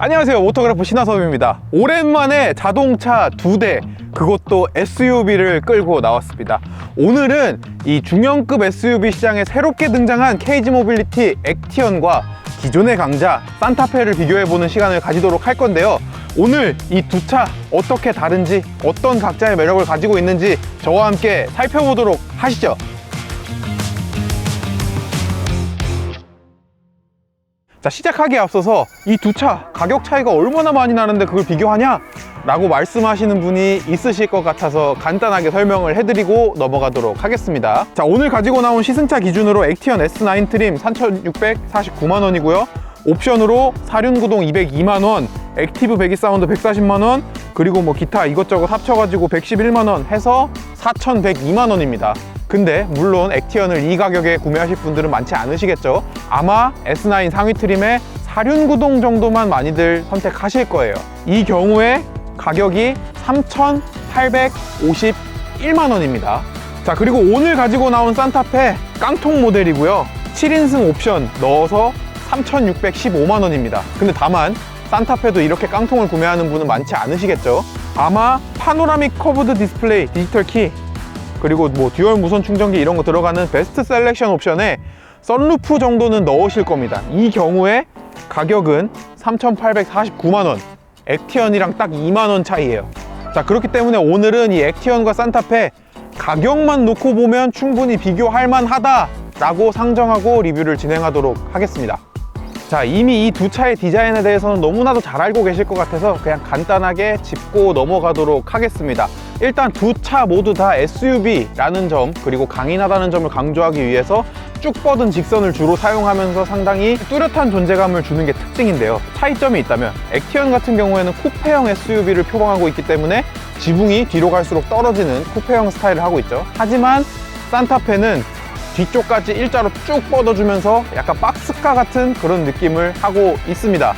안녕하세요, 오토그래퍼 신화섭입니다. 오랜만에 자동차 2대, 그것도 SUV를 끌고 나왔습니다. 오늘은 이 중형급 SUV 시장에 새롭게 등장한 KG 모빌리티 액티언과 기존의 강자 산타페를 비교해보는 시간을 가지도록 할 건데요. 오늘 이 두 차 어떻게 다른지, 어떤 각자의 매력을 가지고 있는지 저와 함께 살펴보도록 하시죠. 자, 시작하기에 앞서서 이 두 차 가격 차이가 얼마나 많이 나는데 그걸 비교하냐? 라고 말씀하시는 분이 있으실 것 같아서 간단하게 설명을 해드리고 넘어가도록 하겠습니다. 자, 오늘 가지고 나온 시승차 기준으로 액티언 S9 트림 3,649만원이고요 옵션으로 사륜구동 202만원, 액티브 배기 사운드 140만원, 그리고 뭐 기타 이것저것 합쳐가지고 111만원 해서 4,102만원입니다 근데 물론 액티언을 이 가격에 구매하실 분들은 많지 않으시겠죠. 아마 S9 상위 트림의 사륜구동 정도만 많이들 선택하실 거예요. 이 경우에 가격이 3,851만원입니다 자, 그리고 오늘 가지고 나온 산타페 깡통 모델이고요 7인승 옵션 넣어서 3,615만원입니다 근데 다만 산타페도 이렇게 깡통을 구매하는 분은 많지 않으시겠죠. 아마 파노라믹 커브드 디스플레이, 디지털 키, 그리고 뭐 듀얼 무선 충전기 이런 거 들어가는 베스트 셀렉션 옵션에 썬루프 정도는 넣으실 겁니다. 이 경우에 가격은 3,849만원, 액티언이랑 딱 2만원 차이예요. 자, 그렇기 때문에 오늘은 이 액티언과 산타페 가격만 놓고 보면 충분히 비교할 만하다 라고 상정하고 리뷰를 진행하도록 하겠습니다. 자, 이미 이 두 차의 디자인에 대해서는 너무나도 잘 알고 계실 것 같아서 그냥 간단하게 짚고 넘어가도록 하겠습니다. 일단 두 차 모두 다 SUV라는 점, 그리고 강인하다는 점을 강조하기 위해서 쭉 뻗은 직선을 주로 사용하면서 상당히 뚜렷한 존재감을 주는 게 특징인데요. 차이점이 있다면 액티언 같은 경우에는 쿠페형 SUV를 표방하고 있기 때문에 지붕이 뒤로 갈수록 떨어지는 쿠페형 스타일을 하고 있죠. 하지만 산타페는 뒤쪽까지 일자로 쭉 뻗어주면서 약간 박스카 같은 그런 느낌을 하고 있습니다.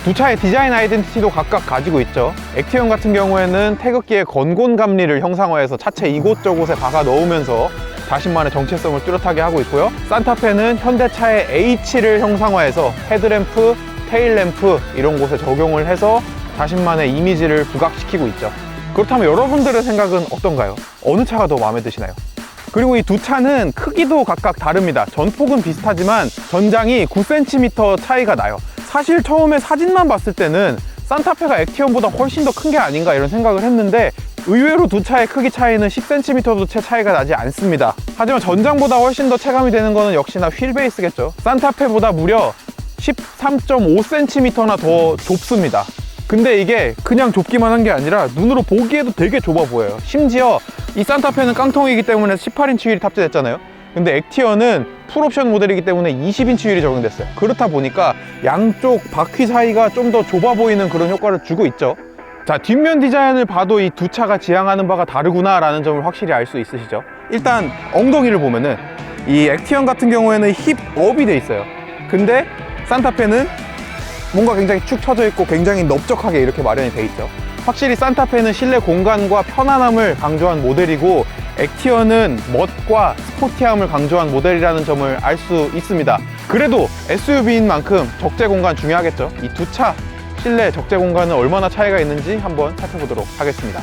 두 차의 디자인 아이덴티티도 각각 가지고 있죠. 액티언 같은 경우에는 태극기의 건곤 감리를 형상화해서 차체 이곳저곳에 박아 넣으면서 자신만의 정체성을 뚜렷하게 하고 있고요. 산타페는 현대차의 H를 형상화해서 헤드램프, 테일램프 이런 곳에 적용을 해서 자신만의 이미지를 부각시키고 있죠. 그렇다면 여러분들의 생각은 어떤가요? 어느 차가 더 마음에 드시나요? 그리고 이 두 차는 크기도 각각 다릅니다. 전폭은 비슷하지만 전장이 9cm 차이가 나요. 사실 처음에 사진만 봤을 때는 산타페가 액티언보다 훨씬 더 큰 게 아닌가 이런 생각을 했는데 의외로 두 차의 크기 차이는 10cm도 채 차이가 나지 않습니다. 하지만 전장보다 훨씬 더 체감이 되는 거는 역시나 휠 베이스겠죠. 산타페보다 무려 13.5cm나 더 좁습니다. 근데 이게 그냥 좁기만 한 게 아니라 눈으로 보기에도 되게 좁아 보여요. 심지어 이 산타페는 깡통이기 때문에 18인치 휠이 탑재됐잖아요. 근데 액티언은 풀옵션 모델이기 때문에 20인치 휠이 적용됐어요. 그렇다 보니까 양쪽 바퀴 사이가 좀 더 좁아 보이는 그런 효과를 주고 있죠. 자, 뒷면 디자인을 봐도 이 두 차가 지향하는 바가 다르구나 라는 점을 확실히 알 수 있으시죠. 일단 엉덩이를 보면은 이 액티언 같은 경우에는 힙업이 돼 있어요. 근데 산타페는 뭔가 굉장히 축 처져 있고 굉장히 넓적하게 이렇게 마련이 돼 있죠. 확실히 산타페는 실내 공간과 편안함을 강조한 모델이고 액티언은 멋과 스포티함을 강조한 모델이라는 점을 알 수 있습니다. 그래도 SUV인 만큼 적재 공간 중요하겠죠. 이 두 차 실내 적재 공간은 얼마나 차이가 있는지 한번 살펴보도록 하겠습니다.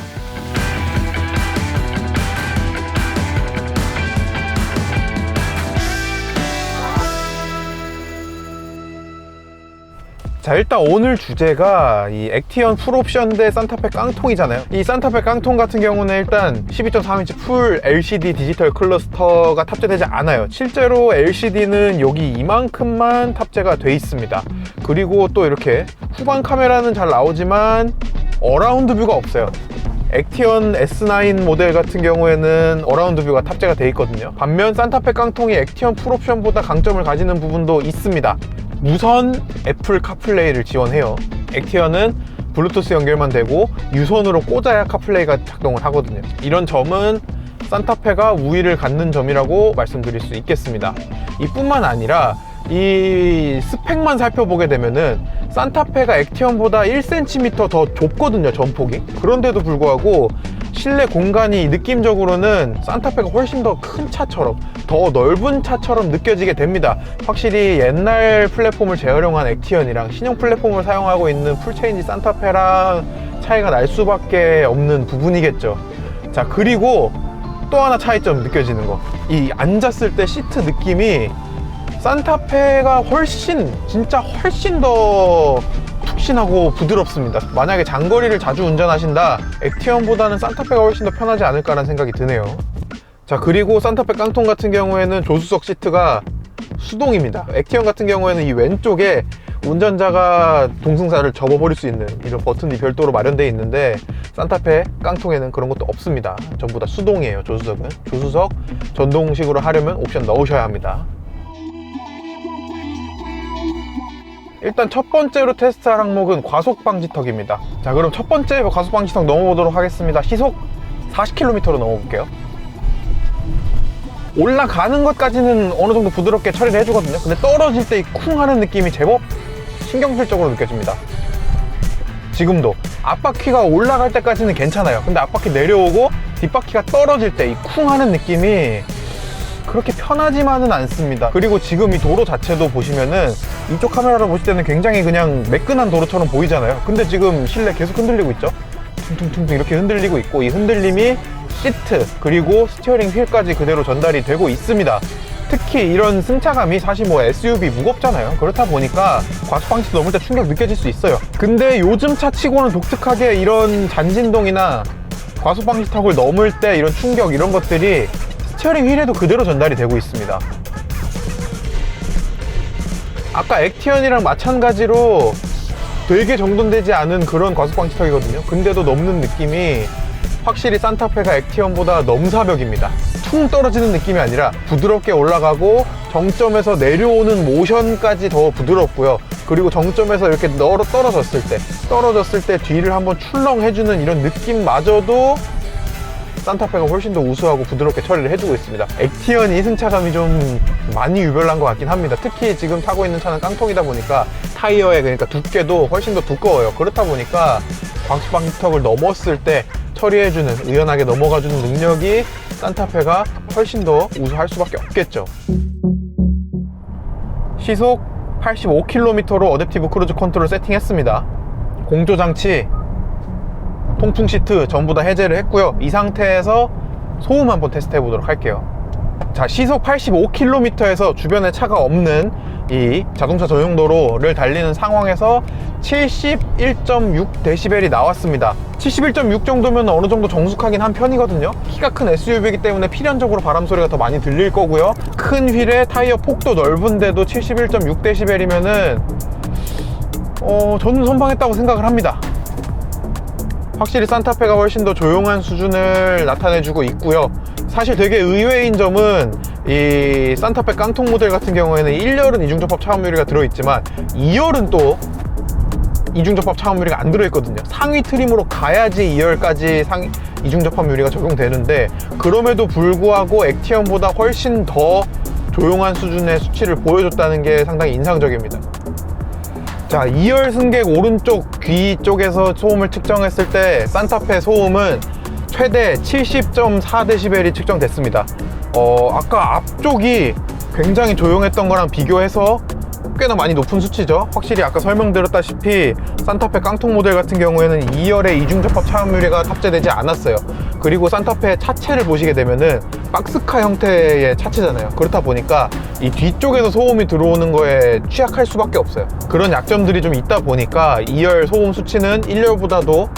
자, 일단 오늘 주제가 이 액티언 풀옵션 대 산타페 깡통이잖아요. 이 산타페 깡통 같은 경우는 일단 12.3인치 풀 LCD 디지털 클러스터가 탑재되지 않아요. 실제로 LCD는 여기 이만큼만 탑재가 돼 있습니다. 그리고 또 이렇게 후방 카메라는 잘 나오지만 어라운드 뷰가 없어요. 액티언 S9 모델 같은 경우에는 어라운드 뷰가 탑재가 돼 있거든요. 반면 산타페 깡통이 액티언 풀옵션보다 강점을 가지는 부분도 있습니다. 무선 애플 카플레이를 지원해요. 액티언은 블루투스 연결만 되고 유선으로 꽂아야 카플레이가 작동을 하거든요. 이런 점은 산타페가 우위를 갖는 점이라고 말씀드릴 수 있겠습니다. 이뿐만 아니라 이 스펙만 살펴보게 되면은 산타페가 액티언보다 1cm 더 좁거든요, 전폭이. 그런데도 불구하고 실내 공간이 느낌적으로는 산타페가 훨씬 더 큰 차처럼, 더 넓은 차처럼 느껴지게 됩니다. 확실히 옛날 플랫폼을 재활용한 액티언이랑 신형 플랫폼을 사용하고 있는 풀체인지 산타페랑 차이가 날 수밖에 없는 부분이겠죠. 자, 그리고 또 하나 차이점 느껴지는 거, 이 앉았을 때 시트 느낌이 산타페가 진짜 훨씬 더 푹신하고 부드럽습니다. 만약에 장거리를 자주 운전하신다, 액티언보다는 산타페가 훨씬 더 편하지 않을까라는 생각이 드네요. 자, 그리고 산타페 깡통 같은 경우에는 조수석 시트가 수동입니다. 액티언 같은 경우에는 이 왼쪽에 운전자가 동승자를 접어버릴 수 있는 이런 버튼이 별도로 마련되어 있는데, 산타페 깡통에는 그런 것도 없습니다. 전부 다 수동이에요. 조수석은. 조수석 전동식으로 하려면 옵션 넣으셔야 합니다. 일단 첫 번째로 테스트할 항목은 과속 방지턱입니다. 자, 그럼 첫 번째 과속 방지턱 넘어보도록 하겠습니다. 시속 40km로 넘어볼게요. 올라가는 것까지는 어느 정도 부드럽게 처리를 해주거든요. 근데 떨어질 때 이 쿵 하는 느낌이 제법 신경질적으로 느껴집니다. 지금도 앞바퀴가 올라갈 때까지는 괜찮아요. 근데 앞바퀴 내려오고 뒷바퀴가 떨어질 때 이 쿵 하는 느낌이 그렇게 편하지만은 않습니다. 그리고 지금 이 도로 자체도 보시면은 이쪽 카메라로 보실 때는 굉장히 그냥 매끈한 도로처럼 보이잖아요. 근데 지금 실내 계속 흔들리고 있죠. 퉁퉁퉁퉁 이렇게 흔들리고 있고, 이 흔들림이 시트 그리고 스티어링 휠까지 그대로 전달이 되고 있습니다. 특히 이런 승차감이 사실 뭐 SUV 무겁잖아요. 그렇다 보니까 과속방지 넘을 때 충격 느껴질 수 있어요. 근데 요즘 차 치고는 독특하게 이런 잔진동이나 과속방지턱을 넘을 때 이런 충격, 이런 것들이 스티어링 휠에도 그대로 전달이 되고 있습니다. 아까 액티언이랑 마찬가지로 되게 정돈되지 않은 그런 과속방지턱이거든요. 근데도 넘는 느낌이 확실히 산타페가 액티언보다 넘사벽입니다. 퉁 떨어지는 느낌이 아니라 부드럽게 올라가고 정점에서 내려오는 모션까지 더 부드럽고요. 그리고 정점에서 이렇게 떨어졌을 때 뒤를 한번 출렁해주는 이런 느낌마저도 산타페가 훨씬 더 우수하고 부드럽게 처리를 해주고 있습니다. 액티언이 승차감이 좀 많이 유별난 것 같긴 합니다. 특히 지금 타고 있는 차는 깡통이다 보니까 타이어의 그러니까 두께도 훨씬 더 두꺼워요. 그렇다 보니까 과속방지턱을 넘었을 때 처리해주는, 의연하게 넘어가주는 능력이 산타페가 훨씬 더 우수할 수밖에 없겠죠. 시속 85km로 어댑티브 크루즈 컨트롤 세팅했습니다. 공조장치, 통풍 시트 전부 다 해제를 했고요. 이 상태에서 소음 한번 테스트 해보도록 할게요. 자, 시속 85km에서 주변에 차가 없는 이 자동차 전용 도로를 달리는 상황에서 71.6dB이 나왔습니다. 71.6 정도면 어느 정도 정숙하긴 한 편이거든요. 키가 큰 SUV이기 때문에 필연적으로 바람 소리가 더 많이 들릴 거고요. 큰 휠에 타이어 폭도 넓은데도 71.6dB이면은 저는 선방했다고 생각을 합니다. 확실히 산타페가 훨씬 더 조용한 수준을 나타내주고 있고요. 사실 되게 의외인 점은 이 산타페 깡통 모델 같은 경우에는 1열은 이중접합 차원 유리가 들어있지만 2열은 또 이중접합 차원 유리가 안 들어있거든요. 상위 트림으로 가야지 2열까지 이중접합 유리가 적용되는데, 그럼에도 불구하고 액티언보다 훨씬 더 조용한 수준의 수치를 보여줬다는 게 상당히 인상적입니다. 자, 2열 승객 오른쪽 귀 쪽에서 소음을 측정했을 때 산타페 소음은 최대 70.4dB이 측정됐습니다. 아까 앞쪽이 굉장히 조용했던 거랑 비교해서 꽤나 많이 높은 수치죠. 확실히 아까 설명드렸다시피 산타페 깡통 모델 같은 경우에는 2열에 이중접합 차원 유리가 탑재되지 않았어요. 그리고 산타페 차체를 보시게 되면은 박스카 형태의 차체잖아요. 그렇다 보니까 이 뒤쪽에서 소음이 들어오는 거에 취약할 수밖에 없어요. 그런 약점들이 좀 있다 보니까 2열 소음 수치는 1열보다도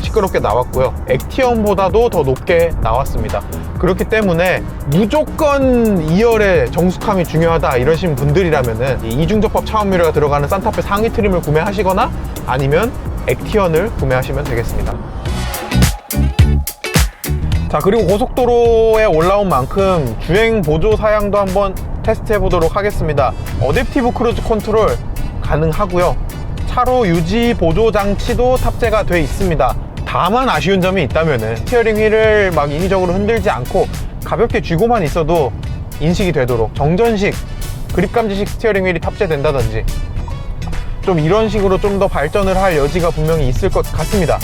시끄럽게 나왔고요. 액티언보다도 더 높게 나왔습니다. 그렇기 때문에 무조건 2열의 정숙함이 중요하다 이러신 분들이라면은 이중접합 차원 유리가 들어가는 산타페 상위 트림을 구매하시거나 아니면 액티언을 구매하시면 되겠습니다. 자, 그리고 고속도로에 올라온 만큼 주행 보조 사양도 한번 테스트 해보도록 하겠습니다. 어댑티브 크루즈 컨트롤 가능하고요. 차로 유지 보조 장치도 탑재가 돼 있습니다. 다만 아쉬운 점이 있다면은 스티어링 휠을 막 인위적으로 흔들지 않고 가볍게 쥐고만 있어도 인식이 되도록 정전식 그립 감지식 스티어링 휠이 탑재된다든지 좀 이런 식으로 좀 더 발전을 할 여지가 분명히 있을 것 같습니다.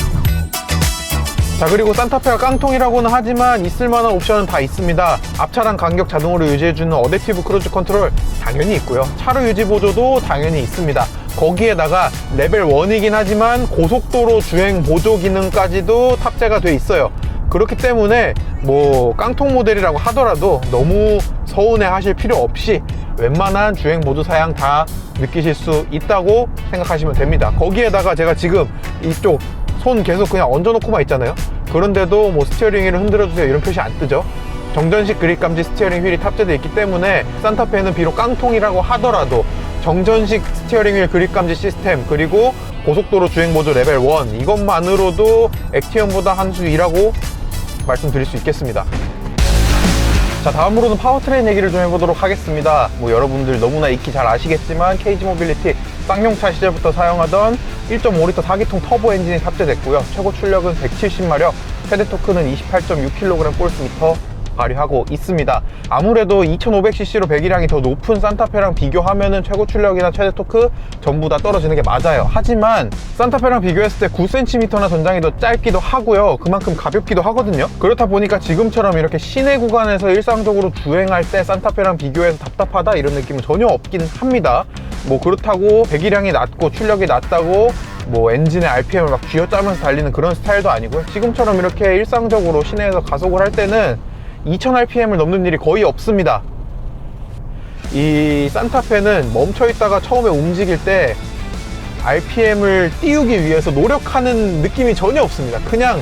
자, 그리고 산타페가 깡통이라고는 하지만 있을만한 옵션은 다 있습니다. 앞차량 간격 자동으로 유지해주는 어댑티브 크루즈 컨트롤 당연히 있고요. 차로 유지 보조도 당연히 있습니다. 거기에다가 레벨 1이긴 하지만 고속도로 주행 보조 기능까지도 탑재가 돼 있어요. 그렇기 때문에 뭐 깡통 모델이라고 하더라도 너무 서운해 하실 필요 없이 웬만한 주행 모드 사양 다 느끼실 수 있다고 생각하시면 됩니다. 거기에다가 제가 지금 이쪽 손 계속 그냥 얹어놓고만 있잖아요. 그런데도 뭐 스티어링 휠을 흔들어주세요 이런 표시 안 뜨죠. 정전식 그립 감지 스티어링 휠이 탑재되어 있기 때문에 산타페는 비록 깡통이라고 하더라도 정전식 스티어링 휠 그립 감지 시스템, 그리고 고속도로 주행 모드 레벨 1 이것만으로도 액티언보다 한 수 위라고 말씀드릴 수 있겠습니다. 자, 다음으로는 파워트레인 얘기를 좀 해보도록 하겠습니다. 뭐 여러분들 너무나 익히 잘 아시겠지만 KG 모빌리티 쌍용차 시절부터 사용하던 1.5L 4기통 터보 엔진이 탑재됐고요. 최고 출력은 170마력, 최대 토크는 28.6kg 꼴스미터 발휘하고 있습니다. 아무래도 2500cc로 배기량이 더 높은 산타페랑 비교하면은 최고 출력이나 최대 토크 전부 다 떨어지는 게 맞아요. 하지만 산타페랑 비교했을 때 9cm나 전장이 더 짧기도 하고요. 그만큼 가볍기도 하거든요. 그렇다 보니까 지금처럼 이렇게 시내 구간에서 일상적으로 주행할 때 산타페랑 비교해서 답답하다 이런 느낌은 전혀 없긴 합니다. 뭐 그렇다고 배기량이 낮고 출력이 낮다고 뭐 엔진의 RPM을 막 쥐어짜면서 달리는 그런 스타일도 아니고요. 지금처럼 이렇게 일상적으로 시내에서 가속을 할 때는 2000rpm을 넘는 일이 거의 없습니다. 이 산타페는 멈춰있다가 처음에 움직일 때 RPM을 띄우기 위해서 노력하는 느낌이 전혀 없습니다. 그냥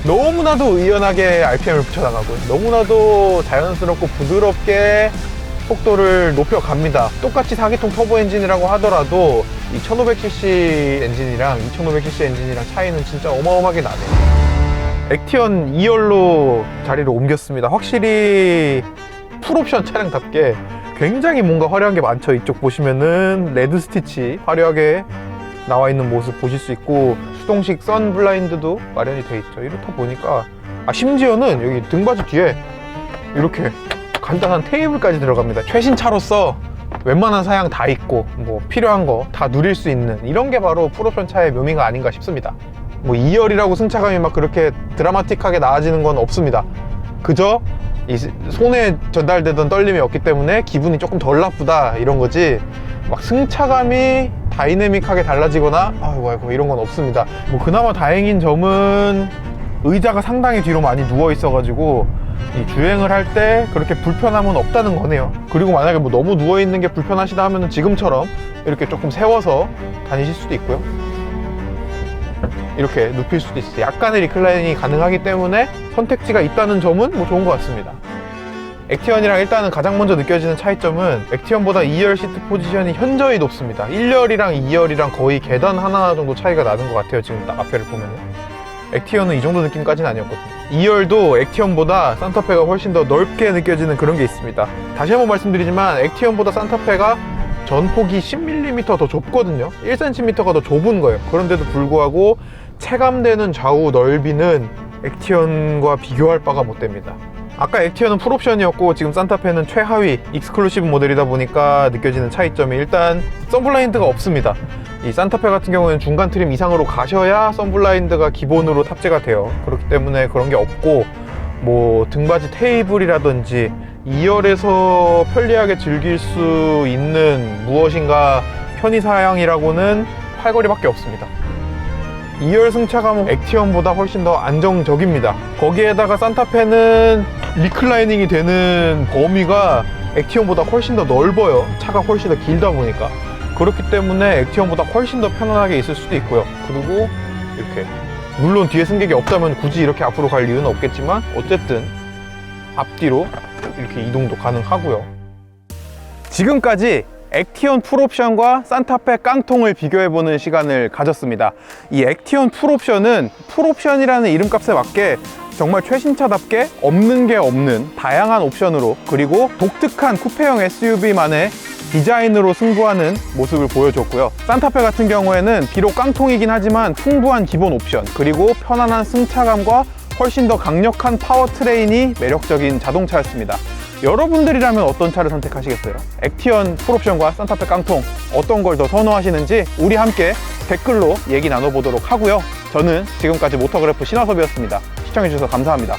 너무나도 의연하게 RPM을 붙여나가고요. 너무나도 자연스럽고 부드럽게 속도를 높여갑니다. 똑같이 4기통 터보 엔진이라고 하더라도 이 1500cc 엔진이랑 2500cc 엔진이랑 차이는 진짜 어마어마하게 나네요. 액티언 2열로 자리를 옮겼습니다. 확실히 풀옵션 차량답게 굉장히 뭔가 화려한 게 많죠. 이쪽 보시면은 레드 스티치 화려하게 나와 있는 모습 보실 수 있고, 수동식 선 블라인드도 마련이 돼 있죠. 이렇다 보니까 심지어는 여기 등받이 뒤에 이렇게 간단한 테이블까지 들어갑니다. 최신 차로서 웬만한 사양 다 있고 뭐 필요한 거 다 누릴 수 있는 이런 게 바로 풀옵션 차의 묘미가 아닌가 싶습니다. 뭐 2열이라고 승차감이 막 그렇게 드라마틱하게 나아지는 건 없습니다. 그저 이 손에 전달되던 떨림이 없기 때문에 기분이 조금 덜 나쁘다 이런 거지, 막 승차감이 다이내믹하게 달라지거나 아이고 이런 건 없습니다. 뭐 그나마 다행인 점은 의자가 상당히 뒤로 많이 누워 있어 가지고 이 주행을 할 때 그렇게 불편함은 없다는 거네요. 그리고 만약에 뭐 너무 누워 있는 게 불편하시다 하면은 지금처럼 이렇게 조금 세워서 다니실 수도 있고요. 이렇게 눕힐 수도 있어요. 약간의 리클라이닝이 가능하기 때문에 선택지가 있다는 점은 뭐 좋은 것 같습니다. 액티언이랑 일단은 가장 먼저 느껴지는 차이점은 액티언보다 2열 시트 포지션이 현저히 높습니다. 1열이랑 2열이랑 거의 계단 하나 정도 차이가 나는 것 같아요. 지금 딱 앞에를 보면은. 액티언은 이 정도 느낌까지는 아니었거든요. 2열도 액티언보다 산타페가 훨씬 더 넓게 느껴지는 그런 게 있습니다. 다시 한번 말씀드리지만 액티언보다 산타페가 전폭이 10mm 더 좁거든요. 1cm가 더 좁은 거예요. 그런데도 불구하고 체감되는 좌우 넓이는 액티언과 비교할 바가 못 됩니다. 아까 액티언은 풀옵션이었고 지금 산타페는 최하위 익스클루시브 모델이다 보니까 느껴지는 차이점이, 일단 선블라인드가 없습니다. 이 산타페 같은 경우에는 중간 트림 이상으로 가셔야 선블라인드가 기본으로 탑재가 돼요. 그렇기 때문에 그런 게 없고, 뭐 등받이 테이블이라든지 2열에서 편리하게 즐길 수 있는 무엇인가 편의사양이라고는 팔걸이밖에 없습니다. 2열 승차감은 액티언보다 훨씬 더 안정적입니다. 거기에다가 산타페는 리클라이닝이 되는 범위가 액티언보다 훨씬 더 넓어요. 차가 훨씬 더 길다 보니까. 그렇기 때문에 액티언보다 훨씬 더 편안하게 있을 수도 있고요. 그리고 이렇게, 물론 뒤에 승객이 없다면 굳이 이렇게 앞으로 갈 이유는 없겠지만 어쨌든 앞뒤로 이렇게 이동도 가능하고요. 지금까지 액티언 풀옵션과 산타페 깡통을 비교해보는 시간을 가졌습니다. 이 액티언 풀옵션은 풀옵션이라는 이름값에 맞게 정말 최신차답게 없는 게 없는 다양한 옵션으로, 그리고 독특한 쿠페형 SUV만의 디자인으로 승부하는 모습을 보여줬고요. 산타페 같은 경우에는 비록 깡통이긴 하지만 풍부한 기본 옵션, 그리고 편안한 승차감과 훨씬 더 강력한 파워트레인이 매력적인 자동차였습니다. 여러분들이라면 어떤 차를 선택하시겠어요? 액티언 풀옵션과 산타페 깡통 어떤 걸 더 선호하시는지 우리 함께 댓글로 얘기 나눠보도록 하고요. 저는 지금까지 모터그래프 신화섭이었습니다. 시청해주셔서 감사합니다.